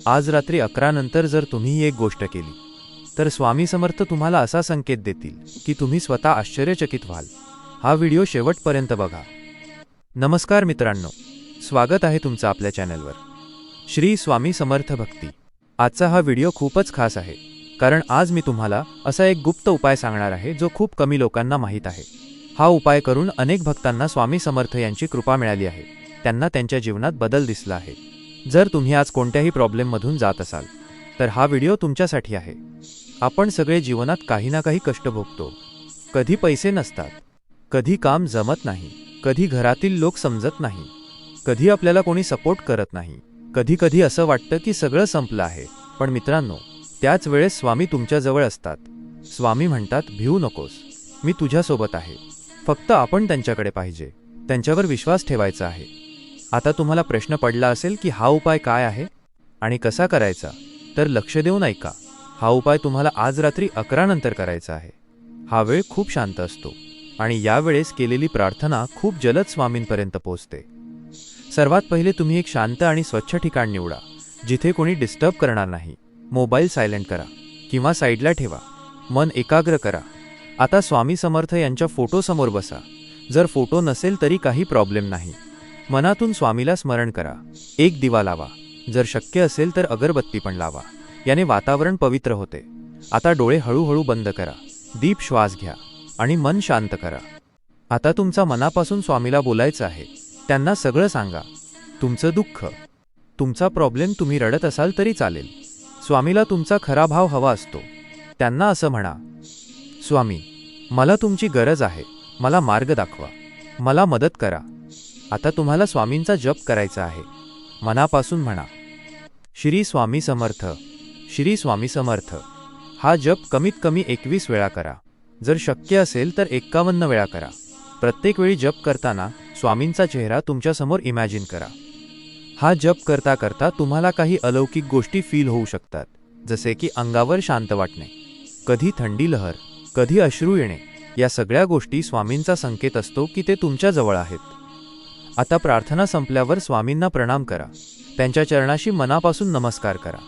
आज रात्री 11 नंतर जर तुम्ही ही एक गोष्ट केली तर स्वामी समर्थ तुम्हाला असा संकेत देतील की तुम्ही स्वतः आश्चर्यचकित व्हाल। हा व्हिडिओ शेवटपर्यंत बघा। नमस्कार मित्रांनो, स्वागत आहे तुमचं आपल्या चॅनलवर श्री स्वामी समर्थ भक्ती। आजचा हा व्हिडिओ खूपच खास आहे, कारण आज मी तुम्हाला असा एक गुप्त उपाय सांगणार आहे जो खूप कमी लोकांना माहीत आहे। हा उपाय करून अनेक भक्तांना स्वामी समर्थ यांची कृपा मिळाली आहे, त्यांना त्यांच्या जीवनात बदल दिसला आहे। जर तुम्ही आज कोणत्याही प्रॉब्लेममधून जात असाल तर हा व्हिडिओ तुमच्यासाठी आहे। आपण सगळे जीवनात काही ना काही कष्ट भोगतो। कधी पैसे नसतात, कधी काम जमत नाही, कधी घरातील लोक समजत नाही, कधी आपल्याला कोणी सपोर्ट करत नाही, कधी कधी असं वाटतं की सगळं संपलं आहे। पण मित्रांनो, त्याच वेळेस स्वामी तुमच्याजवळ असतात। स्वामी म्हणतात, भिवू नकोस, मी तुझ्यासोबत आहे। फक्त आपण त्यांच्याकडे पाहिजे, त्यांच्यावर विश्वास ठेवायचा आहे। आता तुम्हाला प्रश्न पडला असेल की हा उपाय काय आहे आणि कसा करायचा, तर लक्ष देऊन ऐका। हा उपाय तुम्हाला आज रात्री 11 नंतर करायचा आहे। हा वेळ खूप शांत असतो आणि यावेळेस केलेली प्रार्थना खूप जलद स्वामींपर्यंत पोहोचते। सर्वात पहिले तुम्ही एक शांत आणि स्वच्छ ठिकाण निवडा, जिथे कोणी डिस्टर्ब करणार नाही। मोबाईल सायलेंट करा किंवा साईडला ठेवा, मन एकाग्र करा। आता स्वामी समर्थ यांच्या फोटो समोर बसा। जर फोटो नसेल तरी काही प्रॉब्लेम नाही। मनातून स्वामीला स्मरण करा। एक दिवा लावा, जर शक्य असेल तर अगरबत्ती पण लावा, याने वातावरण पवित्र होते। आता डोळे हळूहळू बंद करा, दीप श्वास घ्या आणि मन शांत करा। आता तुमचा मनापासून स्वामीला बोलायचं आहे। त्यांना सगळं सांगा, तुमचं दुःख, तुमचा प्रॉब्लेम। तुम्ही रडत असाल तरी चालेल, स्वामीला तुमचा खरा भाव हवा असतो। त्यांना असं म्हणा, स्वामी, मला तुमची गरज आहे, मला मार्ग दाखवा, मला मदत करा। आता तुम्हाला स्वामींचा जप करायचा आहे। मनापासून म्हणा, श्री स्वामी समर्थ, श्री स्वामी समर्थ। हा जप कमीत कमी 21 वेळा करा, जर शक्य असेल तर 51 वेळा करा। प्रत्येक वेळी जप करताना स्वामींचा चेहरा तुमच्यासमोर इमॅजिन करा। हा जप करता करता तुम्हाला काही अलौकिक गोष्टी फील होऊ शकतात, जसे की अंगावर शांत वाटणे, कधी थंडी लहर, कधी अश्रू येणे। या सगळ्या गोष्टी स्वामींचा संकेत असतो की ते तुमच्या जवळ आहेत। आता प्रार्थना संपल्यावर स्वामींना प्रणाम करा, त्यांच्या चरणाशी मनापासून नमस्कार करा।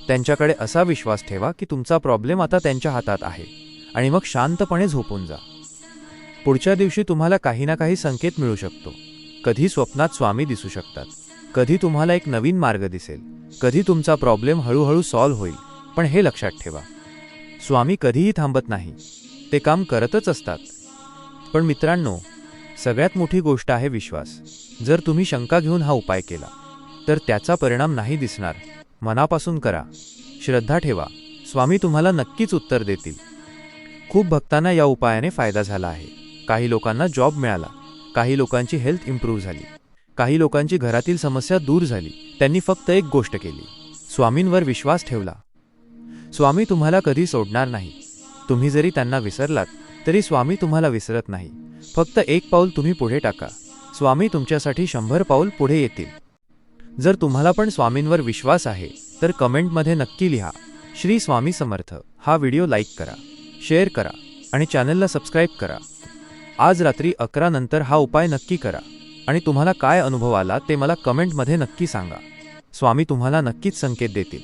त्यांच्याकडे असा विश्वास ठेवा की तुमचा प्रॉब्लेम आता त्यांच्या हातात आहे आणि मग शांतपणे झोपून जा। पुढच्या दिवशी तुम्हाला काही ना काही संकेत मिळू शकतो। कधी स्वप्नात स्वामी दिसू शकतात, कधी तुम्हाला एक नवीन मार्ग दिसेल, कधी तुमचा प्रॉब्लेम हळूहळू सॉल्व्ह होईल। पण हे लक्षात ठेवा, स्वामी कधीही थांबत नाही, ते काम करतच असतात। पण मित्रांनो, सगळ्यात मोठी गोष्ट आहे विश्वास। जर तुम्ही शंका घेऊन हा उपाय केला तर त्याचा परिणाम नाही दिसणार। मनापासून करा, श्रद्धा ठेवा, स्वामी तुम्हाला नक्कीच उत्तर देतील। खूप भक्तांना या उपायाने फायदा झाला आहे। काही लोकांना जॉब मिळाला, काही लोकांची हेल्थ इम्प्रूव्ह झाली, काही लोकांची घरातील समस्या दूर झाली। त्यांनी फक्त एक गोष्ट केली, स्वामींवर विश्वास ठेवला। स्वामी तुम्हाला कधी सोडणार नाही। तुम्ही जरी त्यांना विसरलात तरी स्वामी तुम्हाला विसरत नाही। फक्त एक पाऊल तुम्ही पुढे टाका, स्वामी तुमच्यासाठी 100 पाऊल पुढे येतील। जर तुम्हाला पण स्वामींवर विश्वास आहे तर कमेंटमध्ये नक्की लिहा, श्री स्वामी समर्थ। हा व्हिडिओ लाईक करा, शेअर करा आणि चॅनलला सबस्क्राईब करा। आज रात्री 11 नंतर हा उपाय नक्की करा आणि तुम्हाला काय अनुभव आला ते मला कमेंटमध्ये नक्की सांगा। स्वामी तुम्हाला नक्कीच संकेत देतील।